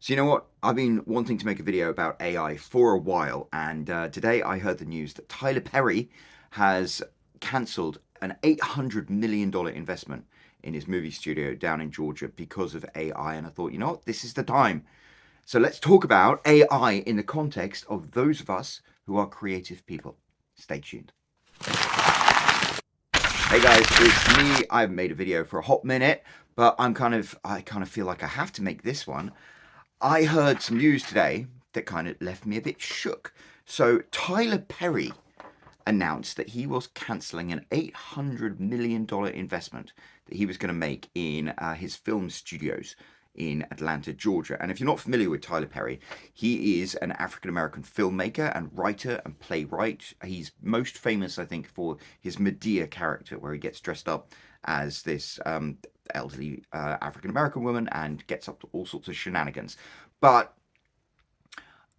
So you know what? I've been wanting to make a video about AI for a while, and today I heard the news that Tyler Perry has cancelled an $800 million investment in his movie studio down in Georgia because of AI. And I thought, you know what? This is the time. So let's talk about AI in the context of those of us who are creative people. Stay tuned. Hey guys, it's me. I haven't made a video for a hot minute, but I kind of feel like I have to make this one. I heard some news today that kind of left me a bit shook. So Tyler Perry announced that he was cancelling an $800 million investment that he was going to make in his film studios in Atlanta, Georgia. And if you're not familiar with Tyler Perry, he is an African-American filmmaker and writer and playwright. He's most famous, I think, for his Medea character, where he gets dressed up as this elderly African-American woman and gets up to all sorts of shenanigans. But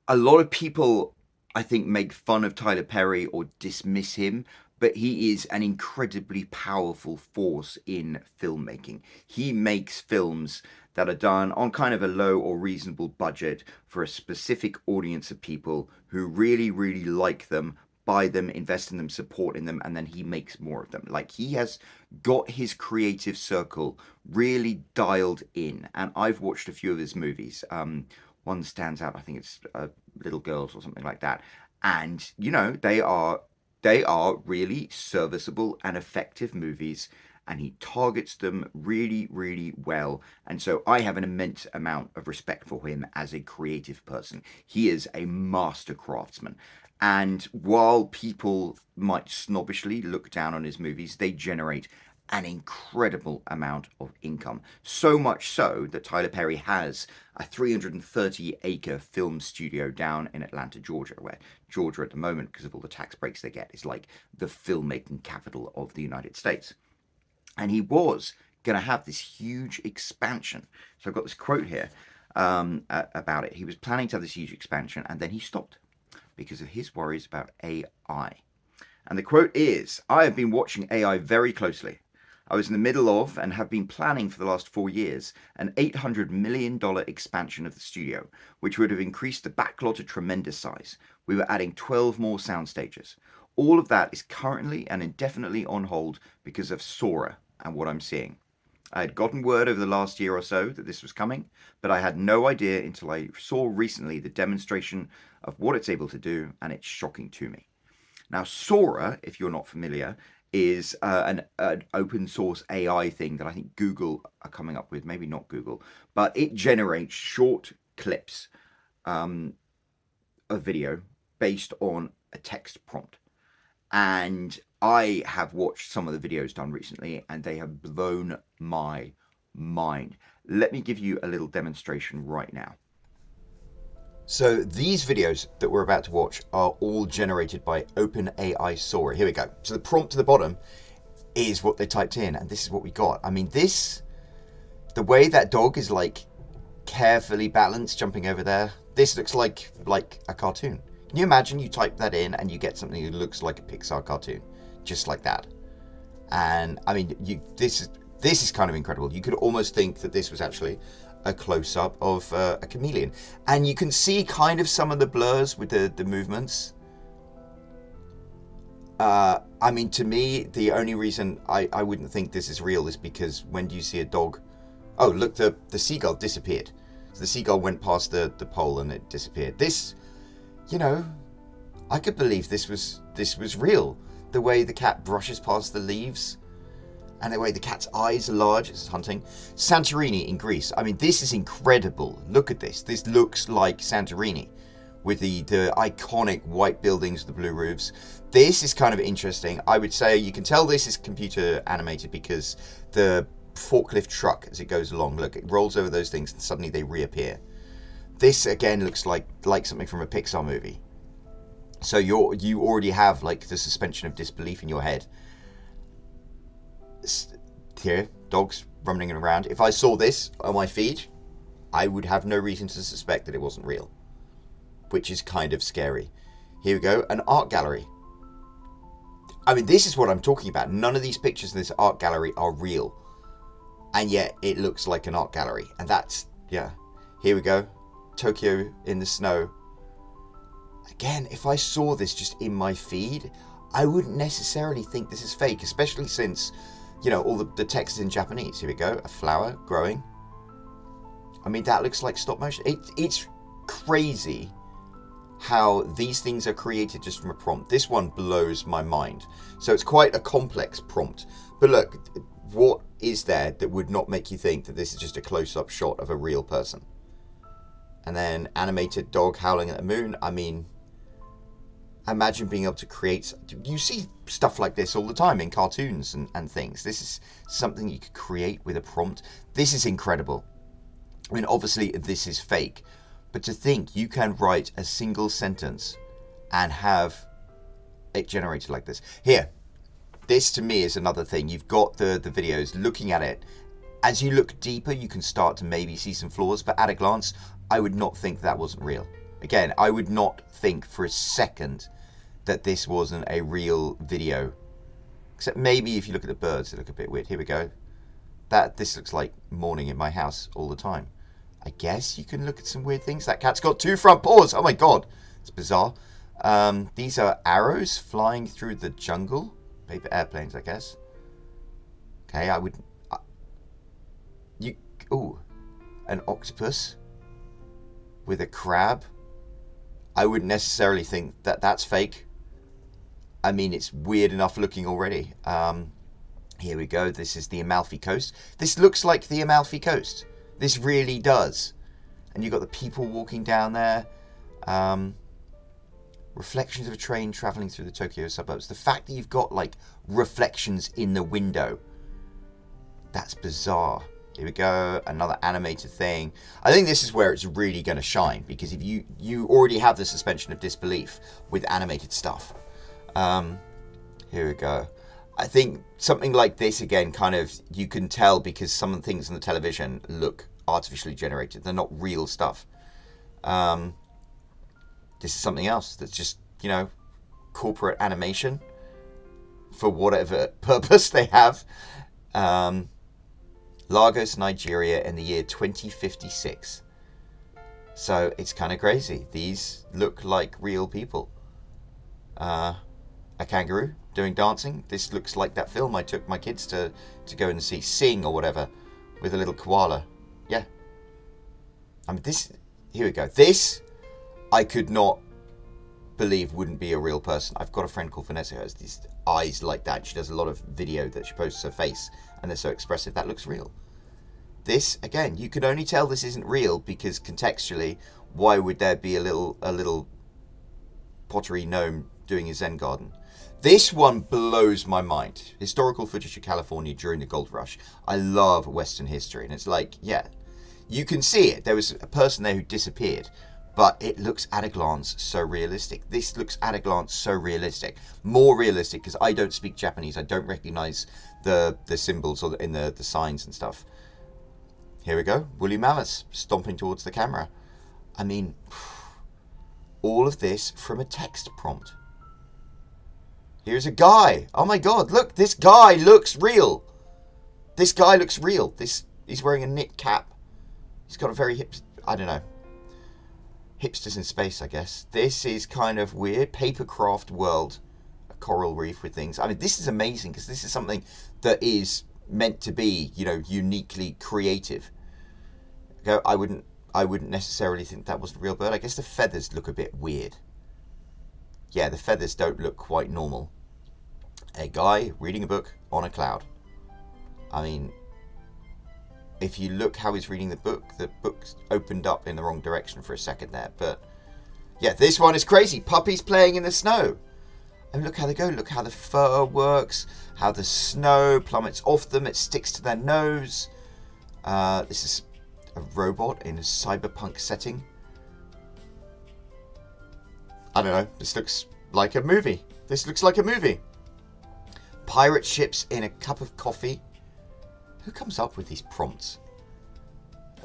a lot of people, I think, make fun of Tyler Perry or dismiss him, but he is an incredibly powerful force in filmmaking. He makes films that are done on kind of a low or reasonable budget for a specific audience of people who really, really like them, buy them, invest in them, support in them, and then he makes more of them. Like, he has got his creative circle really dialed in, and I've watched a few of his movies. One stands out, I think it's Little Girls or something like that, and you know, they are really serviceable and effective movies, and he targets them really, really well. And so I have an immense amount of respect for him as a creative person. He is a master craftsman. And while people might snobbishly look down on his movies, they generate an incredible amount of income. So much so that Tyler Perry has a 330-acre film studio down in Atlanta, Georgia, where Georgia at the moment, because of all the tax breaks they get, is like the filmmaking capital of the United States. And he was going to have this huge expansion. So I've got this quote here about it. He was planning to have this huge expansion, and then he stopped because of his worries about AI. And the quote is, "I have been watching AI very closely. I was in the middle of and have been planning for the last 4 years an $800 million expansion of the studio, which would have increased the backlot to tremendous size. We were adding 12 more sound stages. All of that is currently and indefinitely on hold because of Sora and what I'm seeing. I had gotten word over the last year or so that this was coming, but I had no idea until I saw recently the demonstration of what it's able to do, and it's shocking to me." Now, Sora, if you're not familiar, is an open source AI thing that I think Google are coming up with, maybe not Google, but it generates short clips of video based on a text prompt. And I have watched some of the videos done recently, and they have blown my mind. Let me give you a little demonstration right now. So these videos that we're about to watch are all generated by OpenAI Sora. Here we go. So the prompt to the bottom is what they typed in, and this is what we got. I mean, the way that dog is like carefully balanced jumping over there, this looks like a cartoon. Can you imagine you type that in and you get something that looks like a Pixar cartoon, just like that? And I mean, this is kind of incredible. You could almost think that this was actually a close-up of a chameleon, and you can see kind of some of the blurs with the movements. I mean, to me, the only reason I wouldn't think this is real is because when do you see a dog? Oh, look, the seagull disappeared. So the seagull went past the pole and it disappeared. This, you know, I could believe this was real. The way the cat brushes past the leaves, and the way the cat's eyes are large, it's hunting. Santorini in Greece. I mean, this is incredible. Look at this. This looks like Santorini with the iconic white buildings, the blue roofs. This is kind of interesting. I would say you can tell this is computer animated because the forklift truck, as it goes along, look, it rolls over those things and suddenly they reappear. This again looks like something from a Pixar movie. So you already have like the suspension of disbelief in your head. Here, dogs running around. If I saw this on my feed, I would have no reason to suspect that it wasn't real, which is kind of scary. Here we go, an art gallery. I mean, this is what I'm talking about. None of these pictures in this art gallery are real, and yet it looks like an art gallery. And that's, yeah, here we go. Tokyo in the snow. Again, if I saw this just in my feed, I wouldn't necessarily think this is fake, especially since, you know, all the text is in Japanese. Here we go, a flower growing. I mean, that looks like stop motion. It's crazy how these things are created just from a prompt. This one blows my mind. So it's quite a complex prompt. But look, what is there that would not make you think that this is just a close-up shot of a real person? And then animated dog howling at the moon. I mean, imagine being able to create... You see stuff like this all the time in cartoons and things. This is something you could create with a prompt. This is incredible. I mean, obviously, this is fake. But to think you can write a single sentence and have it generated like this. Here, this to me is another thing. You've got the videos, looking at it. As you look deeper, you can start to maybe see some flaws. But at a glance, I would not think that wasn't real. Again, I would not think for a second that this wasn't a real video. Except maybe if you look at the birds, they look a bit weird. Here we go. This looks like morning in my house all the time. I guess you can look at some weird things. That cat's got 2 front paws. Oh my god. It's bizarre. These are arrows flying through the jungle. Paper airplanes, I guess. Okay, I would... Ooh. An octopus. With a crab. I wouldn't necessarily think that that's fake. I mean, it's weird enough looking already. Here we go. This is the Amalfi Coast. This looks like the Amalfi Coast. This really does. And you've got the people walking down there. Reflections of a train traveling through the Tokyo suburbs. The fact that you've got, like, reflections in the window. That's bizarre. Here we go. Another animated thing. I think this is where it's really going to shine. Because if you already have the suspension of disbelief with animated stuff. Here we go. I think something like this, again, kind of, you can tell because some of the things on the television look artificially generated. They're not real stuff. This is something else that's just, you know, corporate animation for whatever purpose they have. Lagos, Nigeria in the year 2056. So it's kind of crazy. These look like real people. A kangaroo doing dancing. This looks like that film I took my kids to go and see, Sing or whatever, with a little koala. Yeah. I mean, this... Here we go. This, I could not believe wouldn't be a real person. I've got a friend called Vanessa who has these eyes like that. She does a lot of video that she posts her face, and they're so expressive. That looks real. This, again, you can only tell this isn't real because contextually, why would there be a little pottery gnome doing his Zen garden? This one blows my mind. Historical footage of California during the gold rush. I love Western history, and it's like, yeah, you can see it. There was a person there who disappeared, but it looks at a glance so realistic. This looks at a glance so realistic. More realistic, because I don't speak Japanese. I don't recognize the symbols or in the signs and stuff. Here we go. Woolly mammoths stomping towards the camera. I mean, all of this from a text prompt. Here's a guy. Oh my god, look, this guy looks real. This guy looks real. He's wearing a knit cap. He's got a very I don't know. Hipsters in space, I guess. This is kind of weird. Papercraft world. A coral reef with things. I mean, this is amazing because this is something that is meant to be, you know, uniquely creative. I wouldn't necessarily think that was a real bird. I guess the feathers look a bit weird. Yeah, the feathers don't look quite normal. A guy reading a book on a cloud. I mean, if you look how he's reading the book's opened up in the wrong direction for a second there. But yeah, this one is crazy. Puppies playing in the snow. And look how they go. Look how the fur works. How the snow plummets off them. It sticks to their nose. This is a robot in a cyberpunk setting. I don't know. This looks like a movie. This looks like a movie. Pirate ships in a cup of coffee. Who comes up with these prompts?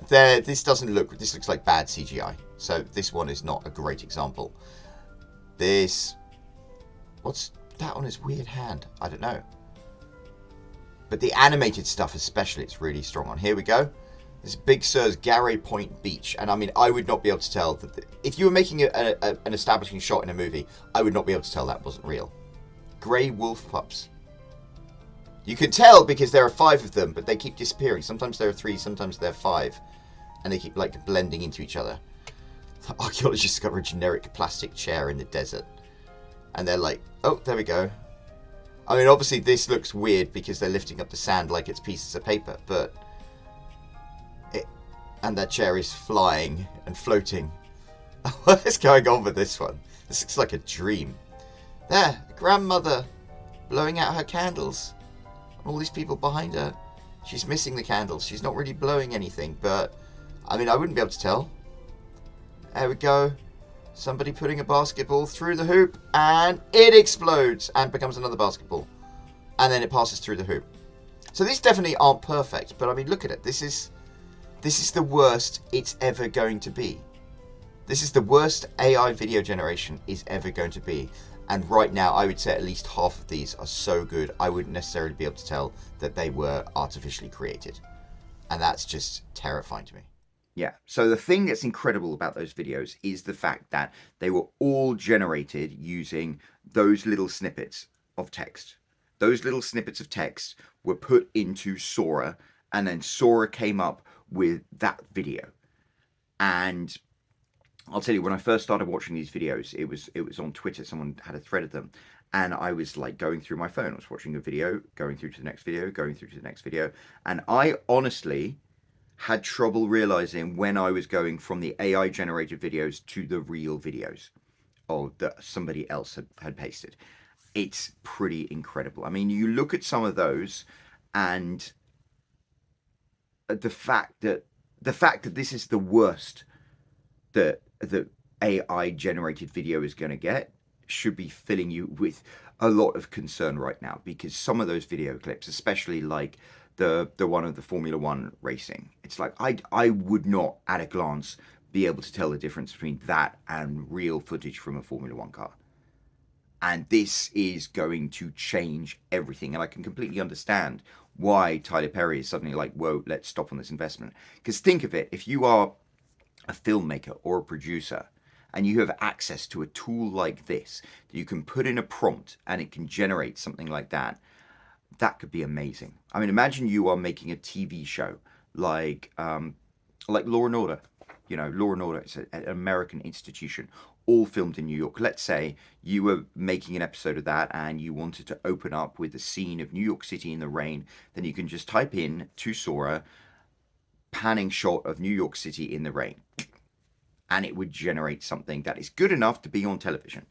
This looks like bad CGI. So this one is not a great example. What's that on his weird hand? I don't know. But the animated stuff especially, it's really strong on. Here we go. This Big Sur's Garray Point Beach, and I mean, I would not be able to tell that if you were making an establishing shot in a movie, I would not be able to tell that wasn't real. Grey wolf pups. You can tell because there are 5 of them, but they keep disappearing. Sometimes there are 3, sometimes there are 5, and they keep like blending into each other. The archaeologists discover a generic plastic chair in the desert, and they're like, "Oh, there we go." I mean, obviously this looks weird because they're lifting up the sand like it's pieces of paper, but and that chair is flying and floating. What is going on with this one? This looks like a dream. There, grandmother, blowing out her candles. All these people behind her. She's missing the candles. She's not really blowing anything, but I mean, I wouldn't be able to tell. There we go. Somebody putting a basketball through the hoop, and it explodes and becomes another basketball. And then it passes through the hoop. So these definitely aren't perfect, but I mean, look at it. This is the worst it's ever going to be. This is the worst AI video generation is ever going to be. And right now, I would say at least half of these are so good, I wouldn't necessarily be able to tell that they were artificially created. And that's just terrifying to me. Yeah, so the thing that's incredible about those videos is the fact that they were all generated using those little snippets of text. Those little snippets of text were put into Sora, and then Sora came up with that video. And I'll tell you, when I first started watching these videos, it was on Twitter. Someone had a thread of them, and I was like going through my phone. I was watching a video, going through to the next video, going through to the next video, and I honestly had trouble realizing when I was going from the AI generated videos to the real videos or that somebody else had pasted. It's pretty incredible. I mean, you look at some of those, and the fact that this is the worst that the AI generated video is going to get should be filling you with a lot of concern right now, because some of those video clips, especially like the one of the Formula One racing, it's like I would not at a glance be able to tell the difference between that and real footage from a Formula One car. And this is going to change everything. And I can completely understand why Tyler Perry is suddenly like, whoa, let's stop on this investment. Because think of it, if you are a filmmaker or a producer and you have access to a tool like this, that you can put in a prompt and it can generate something like that, that could be amazing. I mean, imagine you are making a TV show like Law and Order. You know, Law and Order is an American institution, all filmed in New York. Let's say you were making an episode of that and you wanted to open up with the scene of New York City in the rain. Then you can just type in to Sora, panning shot of New York City in the rain, and it would generate something that is good enough to be on television.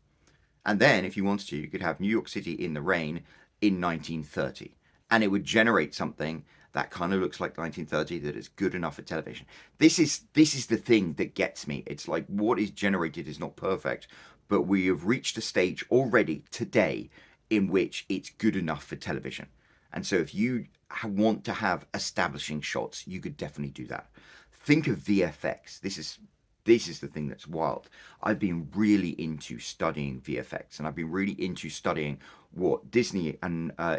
And then if you wanted to, you could have New York City in the rain in 1930, and it would generate something that kind of looks like 1930 that is good enough for television. This is the thing that gets me. It's like what is generated is not perfect, but we have reached a stage already today in which it's good enough for television. And so if you want to have establishing shots, you could definitely do that. Think of VFX. This is the thing that's wild. I've been really into studying VFX, and I've been really into studying what Disney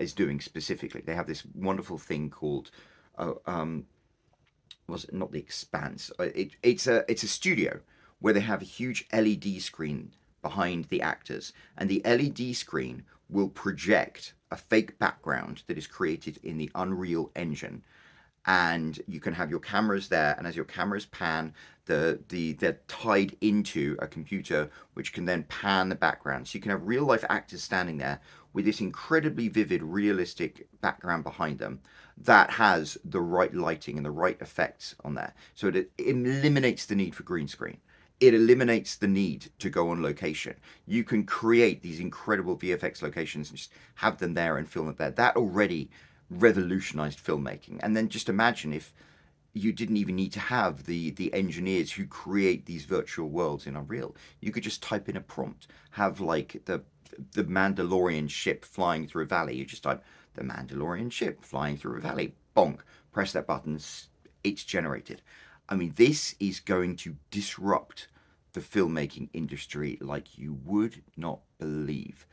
is doing specifically. They have this wonderful thing called, was it not The Expanse? It's a studio where they have a huge LED screen behind the actors, and the LED screen will project a fake background that is created in the Unreal Engine. And you can have your cameras there, and as your cameras pan, they're tied into a computer which can then pan the background. So you can have real life actors standing there with this incredibly vivid, realistic background behind them that has the right lighting and the right effects on there. So it eliminates the need for green screen. It eliminates the need to go on location. You can create these incredible VFX locations and just have them there and film it there. That already revolutionized filmmaking. And then just imagine if you didn't even need to have the engineers who create these virtual worlds in Unreal. You could just type in a prompt, have like the Mandalorian ship flying through a valley. You just type the Mandalorian ship flying through a valley. Bonk. Press that button. It's generated. I mean, this is going to disrupt the filmmaking industry like you would not believe.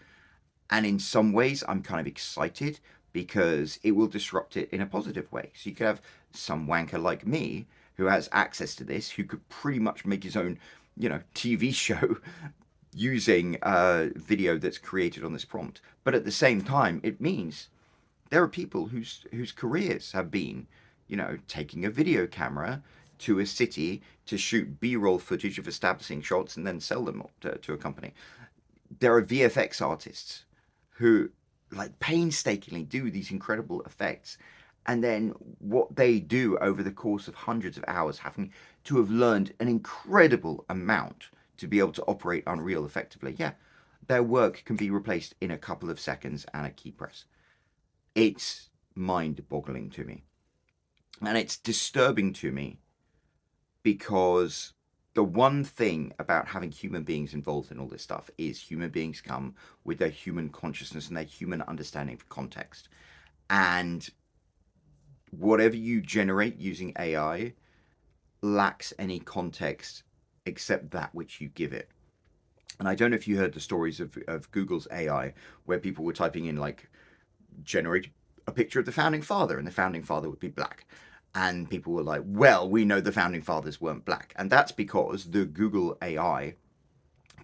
And in some ways, I'm kind of excited because it will disrupt it in a positive way. So you could have some wanker like me who has access to this, who could pretty much make his own, TV show using video that's created on this prompt. But at the same time, it means there are people whose careers have been, taking a video camera to a city to shoot B-roll footage of establishing shots and then sell them to a company. There are VFX artists who like painstakingly do these incredible effects, and then what they do over the course of hundreds of hours, having to have learned an incredible amount to be able to operate Unreal effectively. Yeah, their work can be replaced in a couple of seconds and a key press. It's mind-boggling to me, and it's disturbing to me because the one thing about having human beings involved in all this stuff is human beings come with their human consciousness and their human understanding of context. And whatever you generate using AI lacks any context except that which you give it. And I don't know if you heard the stories of Google's AI where people were typing in, like, generate a picture of the founding father, and the founding father would be black. And people were like, well, we know the founding fathers weren't black. And that's because the Google AI,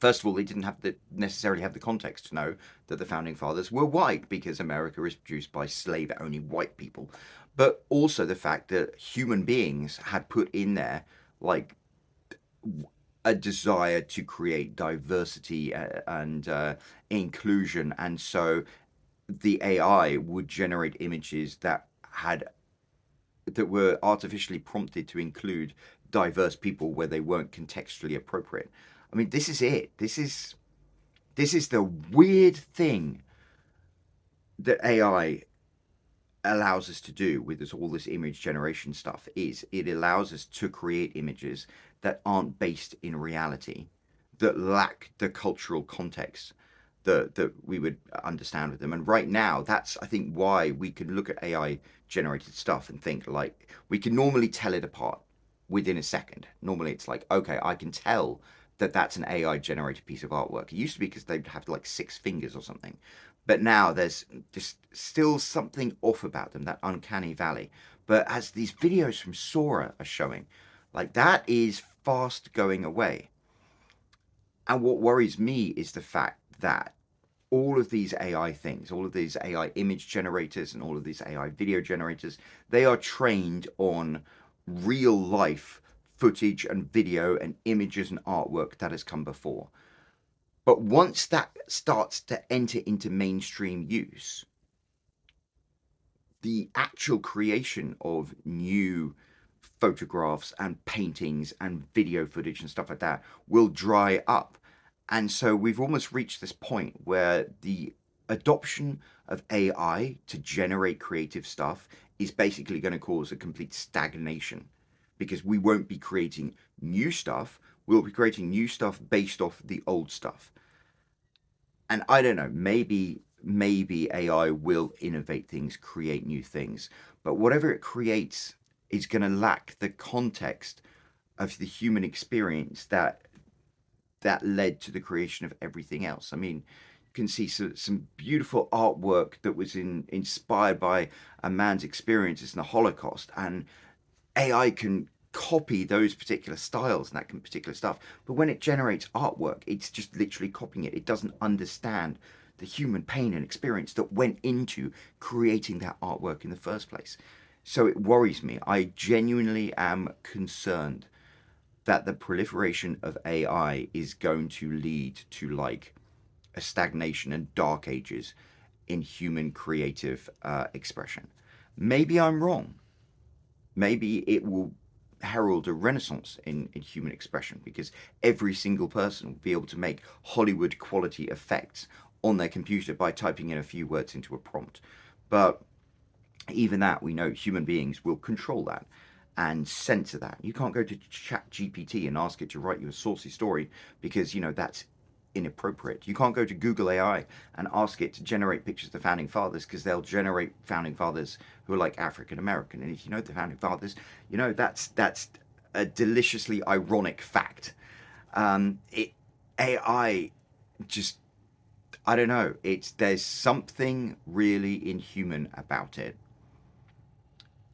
first of all, they didn't necessarily have the context to know that the founding fathers were white, because America is produced by slave-only white people. But also the fact that human beings had put in there, like, a desire to create diversity and inclusion. And so the AI would generate images that were artificially prompted to include diverse people where they weren't contextually appropriate. I mean, this is it. This is the weird thing that AI allows us to do with all this image generation stuff. Is it allows us to create images that aren't based in reality, that lack the cultural context that we would understand with them. And right now, that's, I think, why we can look at AI generated stuff and think, like, we can normally tell it apart within a second. Normally it's like, okay, I can tell that that's an AI generated piece of artwork. It used to be because they'd have like 6 fingers or something, but now there's just still something off about them, that uncanny valley. But as these videos from Sora are showing, like, that is fast going away. And what worries me is the fact that all of these AI things, all of these AI image generators and all of these AI video generators, they are trained on real life footage and video and images and artwork that has come before. But once that starts to enter into mainstream use, the actual creation of new photographs and paintings and video footage and stuff like that will dry up. And so we've almost reached this point where the adoption of AI to generate creative stuff is basically going to cause a complete stagnation, because we won't be creating new stuff. We'll be creating new stuff based off the old stuff. And I don't know, maybe AI will innovate things, create new things, but whatever it creates is going to lack the context of the human experience that led to the creation of everything else. I mean, you can see some beautiful artwork that was inspired by a man's experiences in the Holocaust, and AI can copy those particular styles and that particular stuff. But when it generates artwork, it's just literally copying it. It doesn't understand the human pain and experience that went into creating that artwork in the first place. So it worries me. I genuinely am concerned that the proliferation of AI is going to lead to, like, a stagnation and dark ages in human creative expression. Maybe I'm wrong. Maybe it will herald a renaissance in human expression, because every single person will be able to make Hollywood quality effects on their computer by typing in a few words into a prompt. But even that, we know human beings will control that and censor that. You can't go to ChatGPT and ask it to write you a saucy story, because, that's inappropriate. You can't go to Google AI and ask it to generate pictures of the founding fathers, because they'll generate founding fathers who are like African American. And if you know the founding fathers, that's a deliciously ironic fact. AI just, I don't know. There's something really inhuman about it.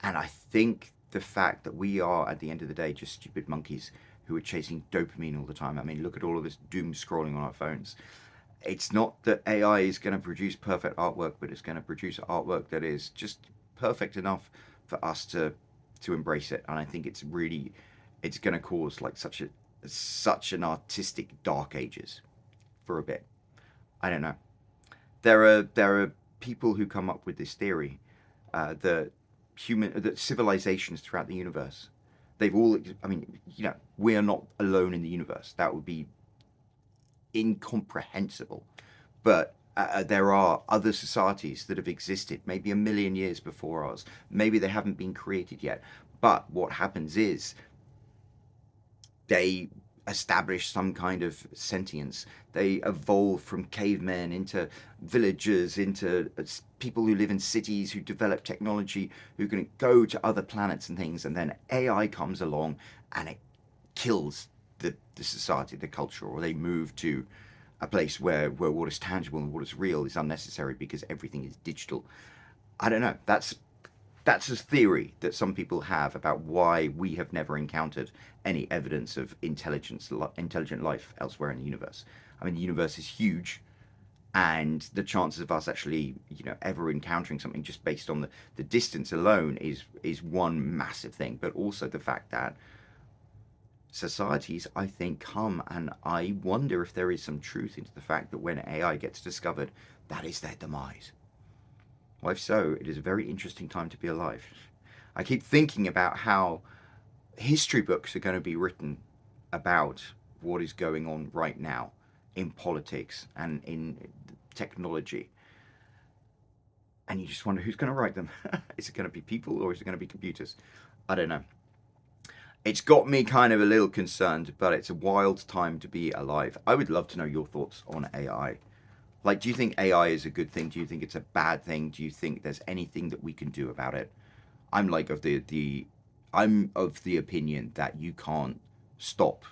And I think the fact that we are, at the end of the day, just stupid monkeys who are chasing dopamine all the time. I mean, look at all of this doom scrolling on our phones. It's not that AI is going to produce perfect artwork, but it's going to produce artwork that is just perfect enough for us to embrace it. And I think it's going to cause like such an artistic dark ages for a bit. I don't know. There are people who come up with this theory that civilizations throughout the universe, they've all, I mean, we are not alone in the universe. That would be incomprehensible. But there are other societies that have existed maybe a million years before ours. Maybe they haven't been created yet. But what happens is they establish some kind of sentience. They evolve from cavemen into villagers, into people who live in cities, who develop technology, who can go to other planets and things. And then AI comes along and it kills the society, the culture, or they move to a place where what is tangible and what is real is unnecessary because everything is digital. I don't know. That's a theory that some people have about why we have never encountered any evidence of intelligent life elsewhere in the universe. I mean, the universe is huge, and the chances of us actually, ever encountering something just based on the distance alone is one massive thing. But also the fact that societies, I think, come, and I wonder if there is some truth into the fact that when AI gets discovered, that is their demise. Well, if so, it is a very interesting time to be alive. I keep thinking about how history books are going to be written about what is going on right now in politics and in technology. And you just wonder who's going to write them. Is it going to be people or is it going to be computers? I don't know. It's got me kind of a little concerned, but it's a wild time to be alive. I would love to know your thoughts on AI. Like, do you think AI is a good thing? Do you think it's a bad thing? Do you think there's anything that we can do about it? I'm like I'm of the opinion that you can't stop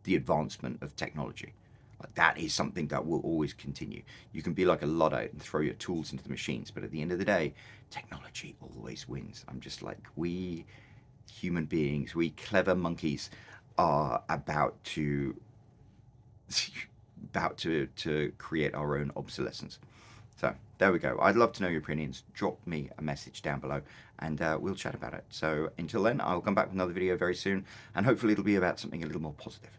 the advancement of technology. Like, that is something that will always continue. You can be like a Luddite and throw your tools into the machines, but at the end of the day, technology always wins. I'm just like, we human beings, we clever monkeys, are about to create our own obsolescence. So there we go. I'd love to know your opinions. Drop me a message down below and we'll chat about it. So until then, I'll come back with another video very soon, and hopefully it'll be about something a little more positive.